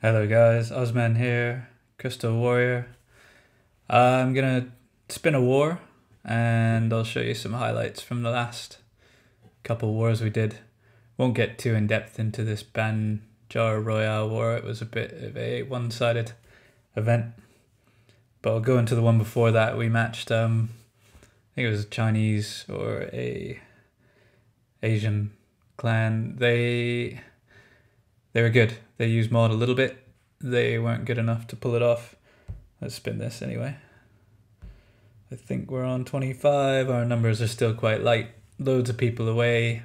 Hello guys, OzMan here, Crystal Warrior. I'm gonna spin a war and I'll show you some highlights from the last couple wars we did. Won't get too in depth into this Banjar Royale war, it was a bit of a one-sided event. But I'll go into the one before that. We matched, I think it was a Chinese or a Asian clan. They were good. They used mod a little bit. They weren't good enough to pull it off. Let's spin this anyway. I think we're on 25. Our numbers are still quite light. Loads of people away.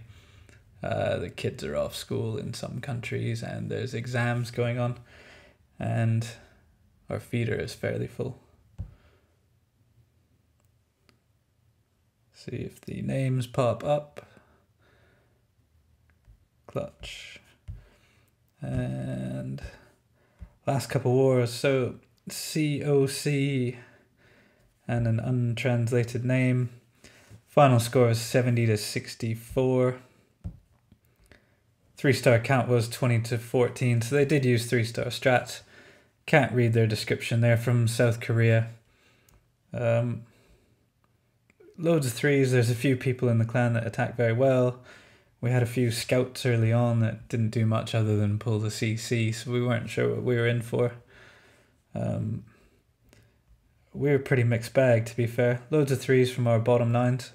The kids are off school in some countries and there's exams going on. And our feeder is fairly full. See if the names pop up. Clutch. And last couple wars, so COC and an untranslated name. Final score is 70-64. 3-star count was 20-14, so they did use 3-star strats. Can't read their description. They're from South Korea. Loads of threes. There's a few people in the clan that attack very well. We had a few scouts early on that didn't do much other than pull the CC, so we weren't sure what we were in for. We were pretty mixed bag, to be fair. Loads of threes from our bottom nines.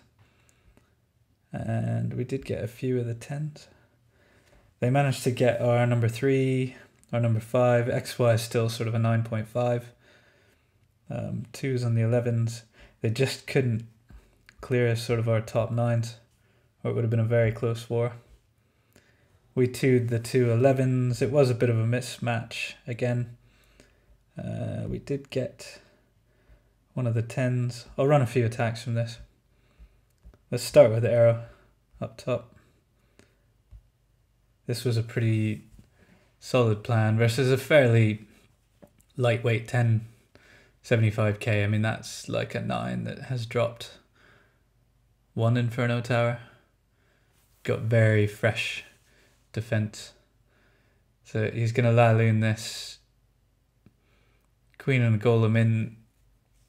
And we did get a few of the tens. They managed to get our number 3, our number 5. XY is still sort of a 9.5. 2s on the 11s. They just couldn't clear sort of our top 9s. Or it would have been a very close war. We 2'd the 2 11s. It was a bit of a mismatch again. We did get one of the 10s. I'll run a few attacks from this. Let's start with the arrow up top. This was a pretty solid plan versus a fairly lightweight 10 75k. I mean, that's like a 9 that has dropped 1 Inferno Tower. Got very fresh defense. So he's going to Laloon this Queen and Golem in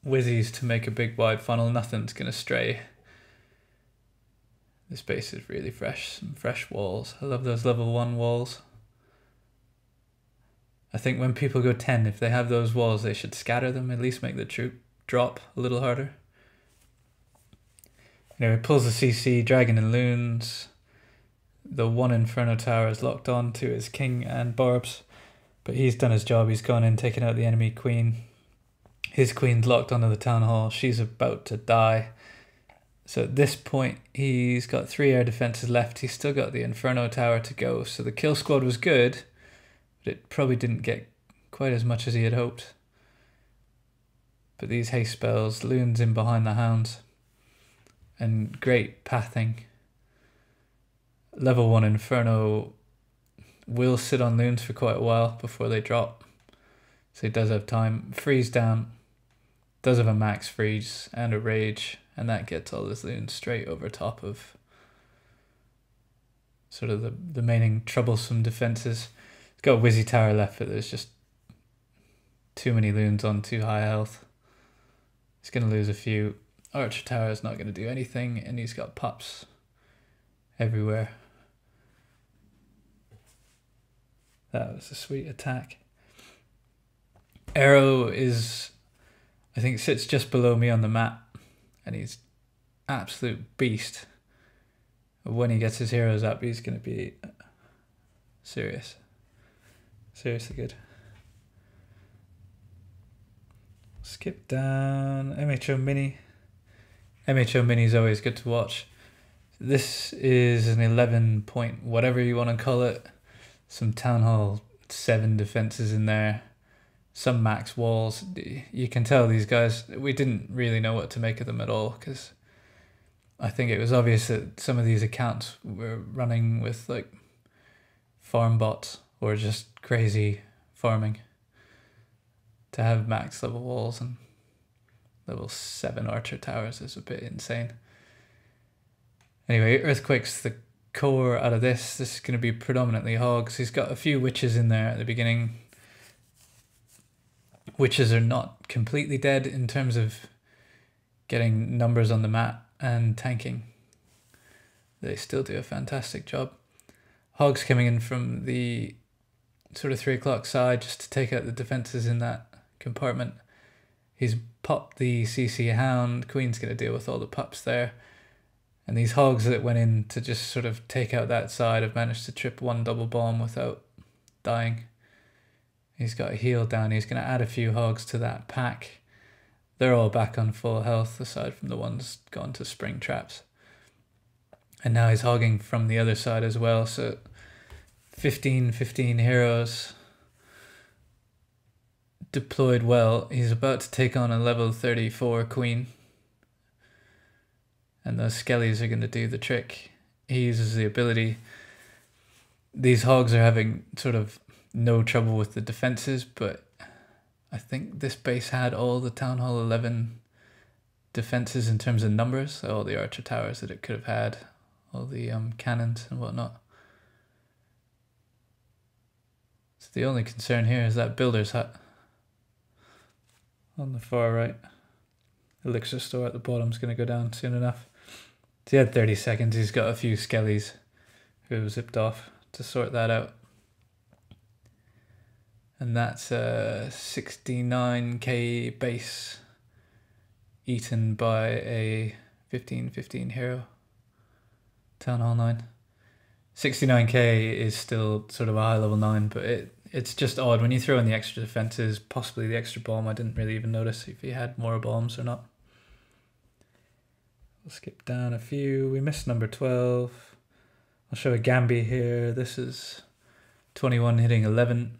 Wizzies to make a big wide funnel. Nothing's going to stray. This base is really fresh. Some fresh walls. I love those level 1 walls. I think when people go 10, if they have those walls, they should scatter them. At least make the troop drop a little harder. Anyway, pulls the CC, Dragon and Loons. The 1 Inferno Tower is locked on to his king and barbs, but he's done his job. He's gone in, taken out the enemy queen. His queen's locked onto the town hall. She's about to die. So at this point, he's got 3 air defenses left. He's still got the Inferno Tower to go. So the kill squad was good, but it probably didn't get quite as much as he had hoped. But these haste spells, Loons in behind the hounds, and great pathing. Level 1 Inferno will sit on Loons for quite a while before they drop. So he does have time. Freeze down. Does have a max freeze and a rage. And that gets all his Loons straight over top of sort of the remaining troublesome defenses. He's got a Wizzy Tower left, but there's just too many Loons on too high health. He's going to lose a few. Archer Tower is not going to do anything. And he's got pups everywhere. That was a sweet attack. Arrow is, I think, sits just below me on the map, and he's absolute beast. When he gets his heroes up, he's going to be serious. Seriously good. Skip down. MHO Mini. MHO Mini is always good to watch. This is an 11 point, whatever you want to call it. Some Town Hall 7 defenses in there. Some max walls. You can tell these guys, we didn't really know what to make of them at all, because I think it was obvious that some of these accounts were running with like farm bots or just crazy farming to have max level walls, and level 7 archer towers is a bit insane. Anyway, Earthquake's the core out of this. This is going to be predominantly Hogs. He's got a few witches in there at the beginning. Witches are not completely dead in terms of getting numbers on the map and tanking. They still do a fantastic job. Hogs coming in from the sort of 3 o'clock side just to take out the defenses in that compartment. He's popped the CC Hound. Queen's going to deal with all the pups there. And these Hogs that went in to just sort of take out that side have managed to trip one double bomb without dying. He's got a heal down. He's going to add a few Hogs to that pack. They're all back on full health aside from the ones gone to spring traps. And now he's hogging from the other side as well. So 15 heroes deployed well. He's about to take on a level 34 queen. And those skellies are going to do the trick. He uses the ability. These Hogs are having sort of no trouble with the defenses, but I think this base had all the Town Hall 11 defenses in terms of numbers, all the archer towers that it could have had, all the cannons and whatnot. So the only concern here is that builder's hut on the far right. Elixir store at the bottom is going to go down soon enough. So he had 30 seconds. He's got a few skellies who zipped off to sort that out. And that's a 69k base eaten by a 15 hero. Town Hall 9. 69k is still sort of a high level 9, but it's just odd when you throw in the extra defenses, possibly the extra bomb. I didn't really even notice if he had more bombs or not. We'll skip down a few. We missed number 12. I'll show a GAMB here. This is 21 hitting 11.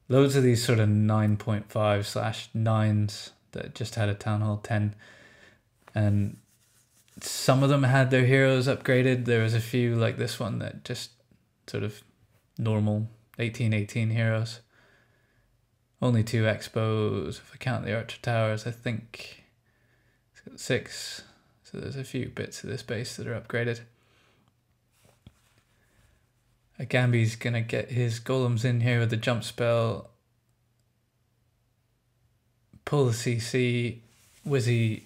Loads of these sort of 9.5/9s that just had a Town Hall 10. And some of them had their heroes upgraded. There was a few like this one that just sort of normal 18 heroes. Only 2 expos if I count the archer towers. I think it's got 6. So there's a few bits of this base that are upgraded. Agambi's gonna get his golems in here with the jump spell. Pull the CC. Wizzy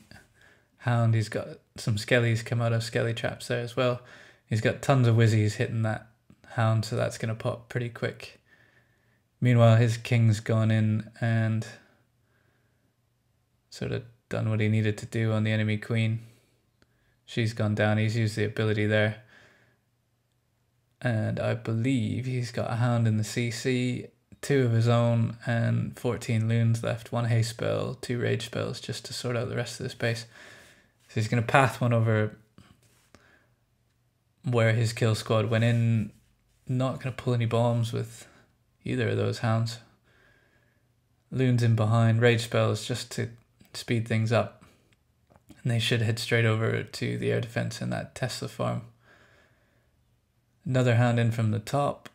Hound. He's got some skellies come out of skelly traps there as well. He's got tons of wizzies hitting that Hound, so that's gonna pop pretty quick. Meanwhile, his king's gone in and sort of done what he needed to do on the enemy queen. She's gone down. He's used the ability there. And I believe he's got a Hound in the CC, 2 of his own, and 14 loons left. 1 haste spell, 2 rage spells, just to sort out the rest of the space. So he's going to path one over where his kill squad went in. Not going to pull any bombs with either of those Hounds. Loons in behind, rage spells just to speed things up. And they should head straight over to the air defense in that Tesla farm. Another Hound in from the top.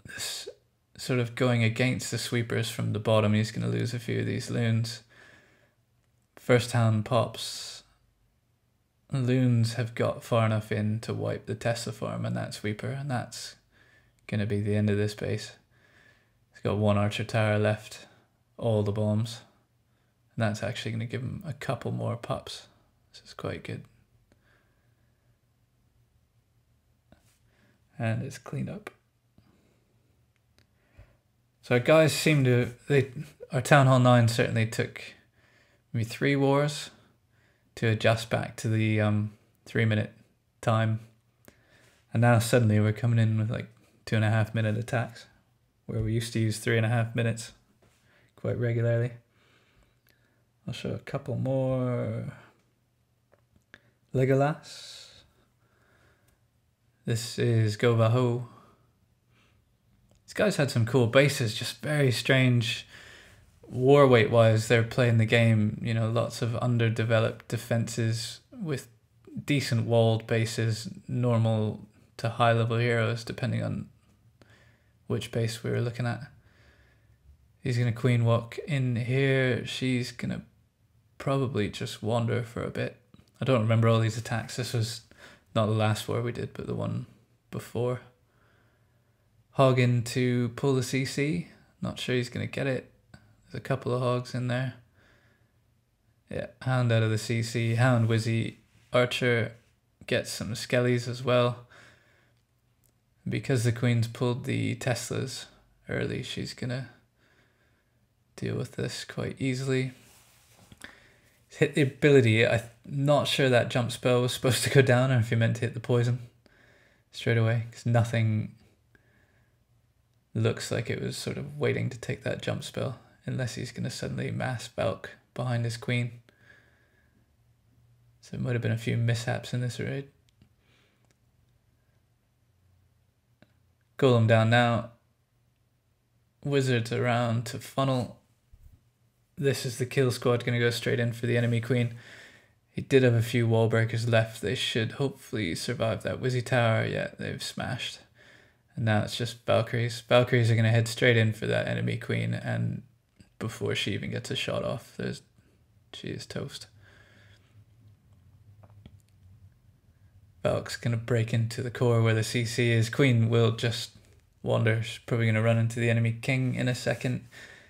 This sort of going against the sweepers from the bottom. He's going to lose a few of these loons. First Hound pops. Loons have got far enough in to wipe the Tesla farm and that sweeper, and that's going to be the end of this base. He's got 1 archer tower left, all the bombs, and that's actually going to give him a couple more pups. This is quite good. And it's cleaned up. So our guys seem to, our Town Hall 9 certainly took maybe 3 wars to adjust back to the 3-minute time. And now suddenly we're coming in with like 2.5-minute attacks, where we used to use 3.5 minutes quite regularly. I'll show a couple more. Legolas. This is Govaho. These guys had some cool bases, just very strange. War weight wise, they're playing the game, you know, lots of underdeveloped defenses with decent walled bases, normal to high level heroes, depending on which base we were looking at. He's going to queen walk in here. She's going to probably just wander for a bit. I don't remember all these attacks. This was not the last war we did, but the one before. Hog in to pull the CC. Not sure he's going to get it. There's a couple of hogs in there. Yeah, Hound out of the CC. Hound, Wizzy, Archer gets some skellies as well. Because the Queen's pulled the Teslas early, she's going to deal with this quite easily. Hit the ability. I'm not sure that jump spell was supposed to go down or if he meant to hit the poison straight away, because nothing looks like it was sort of waiting to take that jump spell, unless he's going to suddenly mass bulk behind his Queen. So it might have been a few mishaps in this raid. Golem down now. Wizards around to funnel. This is the kill squad going to go straight in for the enemy Queen. He did have a few wall breakers left. They should hopefully survive that Wizzy tower. Yeah, they've smashed. And now it's just Valkyries. Valkyries are going to head straight in for that enemy Queen, and before she even gets a shot off, she is toast. Valk's going to break into the core where the CC is. Queen will just wander. She's probably going to run into the enemy King in a second.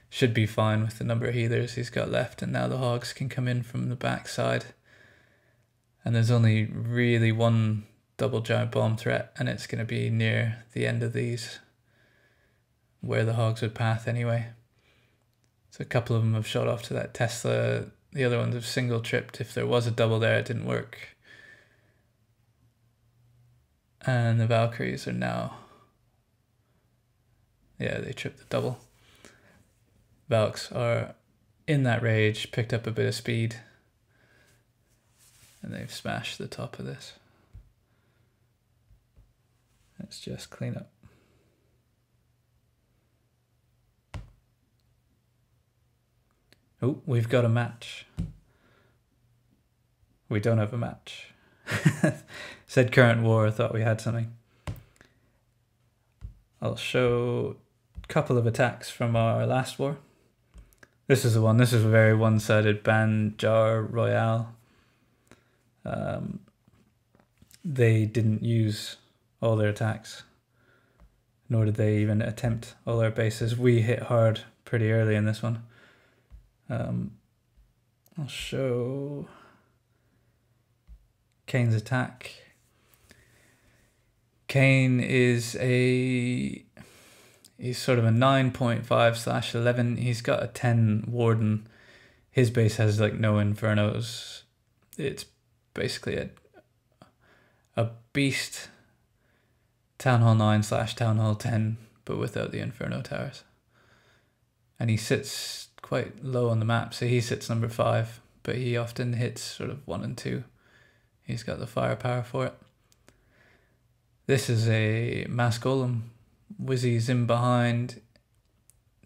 Should be fine with the number of healers he's got left, and now the Hogs can come in from the backside. And there's only really one double giant bomb threat, and it's going to be near the end of these, where the Hogs would path anyway. So a couple of them have shot off to that Tesla. The other ones have single tripped. If there was a double there, it didn't work. And the Valkyries are now... yeah, they tripped the double. Valks are in that rage, picked up a bit of speed, and they've smashed the top of this. Let's just clean up. Oh, we've got a match. We don't have a match. Said current war, I thought we had something. I'll show a couple of attacks from our last war. This is the one. This is a very one-sided Banjar Royale. They didn't use all their attacks, nor did they even attempt all their bases. We hit hard pretty early in this one. I'll show Cain's attack. Cain is he's sort of a 9.5/11. He's got a 10 warden. His base has like no infernos. It's basically a beast Town Hall 9/Town Hall 10, but without the inferno towers. And he sits quite low on the map, so he sits number 5, but he often hits sort of 1 and 2. He's got the firepower for it. This is a mass golem. Wizzy's in behind.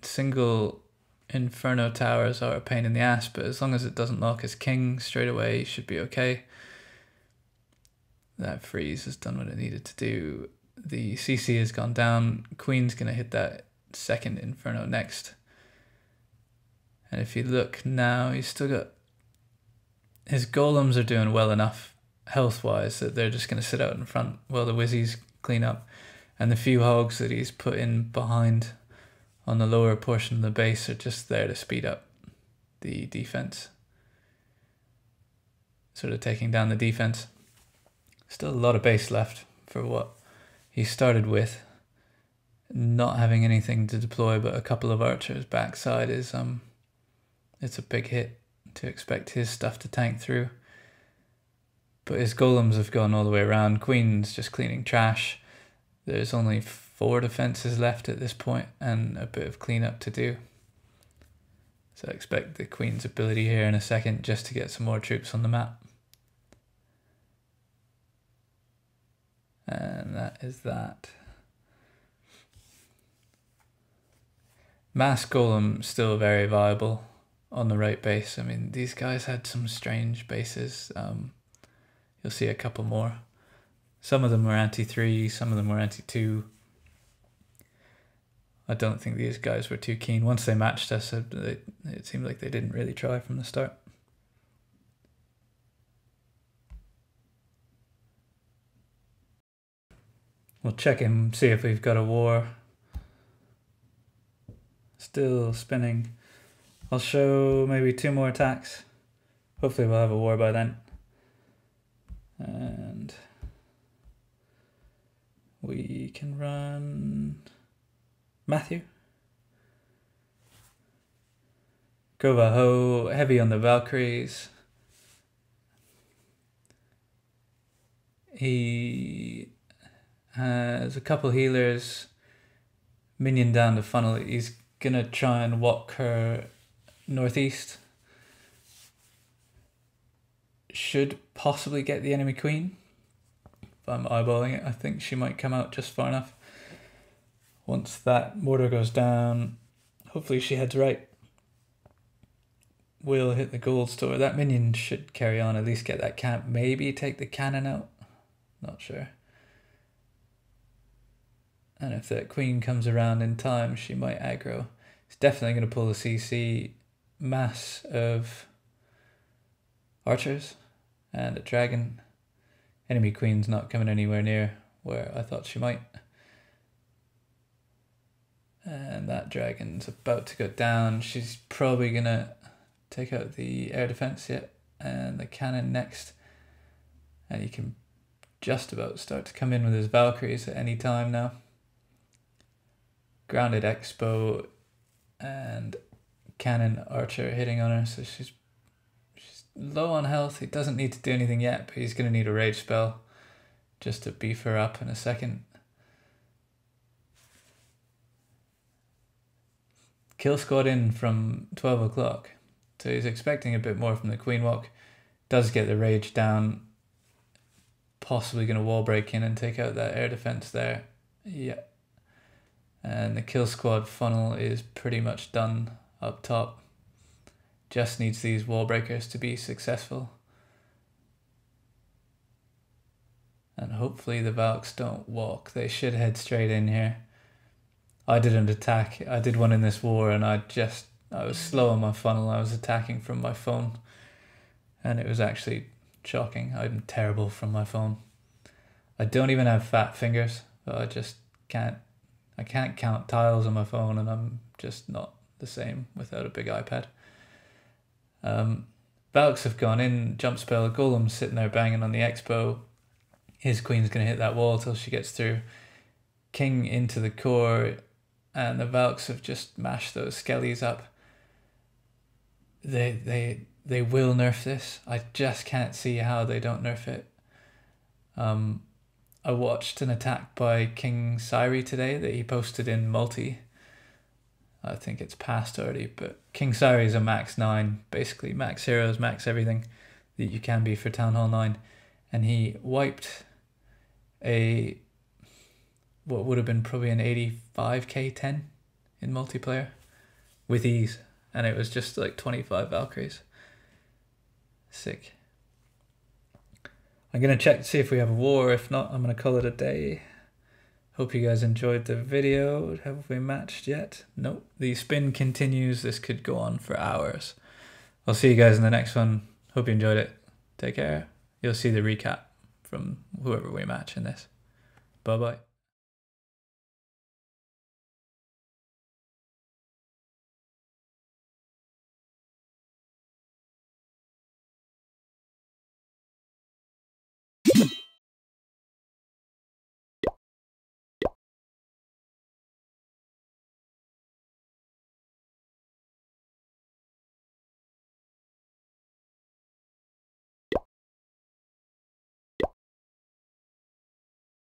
Single inferno towers are a pain in the ass, but as long as it doesn't lock his King straight away, he should be okay. That freeze has done what it needed to do. The CC has gone down. Queen's going to hit that second inferno next. And if you look now, he's still got... his golems are doing well enough health-wise that they're just going to sit out in front while the Wizzies clean up. And the few Hogs that he's put in behind on the lower portion of the base are just there to speed up the defense. Sort of taking down the defense. Still a lot of base left for what he started with. Not having anything to deploy but a couple of archers backside is it's a big hit to expect his stuff to tank through. But his golems have gone all the way around. Queen's just cleaning trash. There's only 4 defenses left at this point and a bit of cleanup to do. So I expect the Queen's ability here in a second just to get some more troops on the map. And that is that. Mass Golem still very viable on the right base. I mean, these guys had some strange bases. You'll see a couple more. Some of them were anti-3, some of them were anti-2. I don't think these guys were too keen. Once they matched us, it seemed like they didn't really try from the start. We'll check in, see if we've got a war. Still spinning. I'll show maybe 2 more attacks. Hopefully we'll have a war by then. And we can run Matthew. Govaho, heavy on the Valkyries. He has a couple healers, minion down the funnel. He's gonna try and walk her northeast. Should possibly get the enemy queen. If I'm eyeballing it, I think she might come out just far enough. Once that mortar goes down, hopefully she heads right. We'll hit the gold store. That minion should carry on, at least get that camp. Maybe take the cannon out. Not sure. And if that queen comes around in time, she might aggro. It's definitely going to pull the CC. Mass of archers and a dragon. Enemy queen's not coming anywhere near where I thought she might. And that dragon's about to go down. She's probably going to take out the air defense yet. And the cannon next. And he can just about start to come in with his Valkyries at any time now. Grounded Expo and cannon archer hitting on her, so she's low on health. He doesn't need to do anything yet, but he's going to need a rage spell just to beef her up in a second. Kill squad in from 12 o'clock, so he's expecting a bit more from the queen walk. Does get the rage down, possibly going to wall break in and take out that air defense there. Yeah. And the kill squad funnel is pretty much done up top. Just needs these wall breakers to be successful. And hopefully the Valks don't walk. They should head straight in here. I did an attack. I did one in this war and I was slow on my funnel. I was attacking from my phone. And it was actually shocking. I'm terrible from my phone. I don't even have fat fingers. But I just can't. I can't count tiles on my phone, and I'm just not the same without a big iPad. Valks have gone in, jump spell, Golem's sitting there banging on the Expo. His queen's going to hit that wall till she gets through. King into the core, and the Valks have just mashed those skellies up. They will nerf this. I just can't see how they don't nerf it. I watched an attack by King Syri today that he posted in multi. I think it's passed already, but King Syri is a max 9, basically max heroes, max everything that you can be for Town Hall 9. And he wiped what would have been probably an 85k 10 in multiplayer with ease. And it was just like 25 Valkyries. Sick. I'm going to check to see if we have a war. If not, I'm going to call it a day. Hope you guys enjoyed the video. Have we matched yet? Nope. The spin continues. This could go on for hours. I'll see you guys in the next one. Hope you enjoyed it. Take care. You'll see the recap from whoever we match in this. Bye-bye.